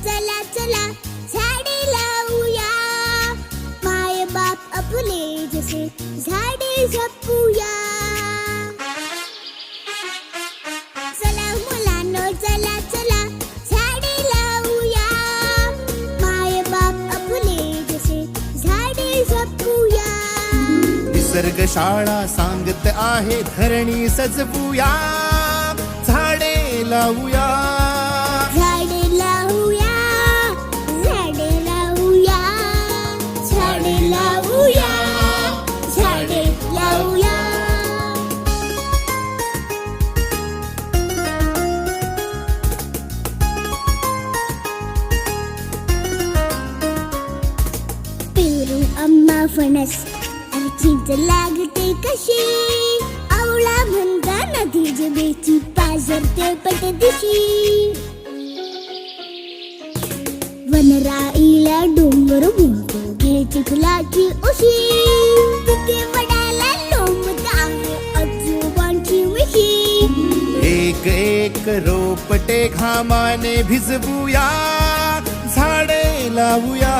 चला चला झाडे लावूया, माय बाप आपले जसे झाडे जपूया. चला मुलांनो चला चला झाडे लावूया, माय बाप आपले जसे झाडे जपूया. निसर्ग शाळा सांगत आहे धरणी सजवूया, झाडे लावूया. झाडे लावूया, झाडे लावूया, झाडे लावूया, झाडे लावूया. पेरू आंबा फणस आणि चिंच लागते कशी, आवळा म्हणता नदी जबेची पाझरते पटदिशी. वनराईला डोंगर म्हणतो घ्यायची फुलाची उशी, तिथे वडाला लोंबत आहे आजोबांची मिशी. एक एक रोपटे घामाने भिजवूया, झाडे लावूया.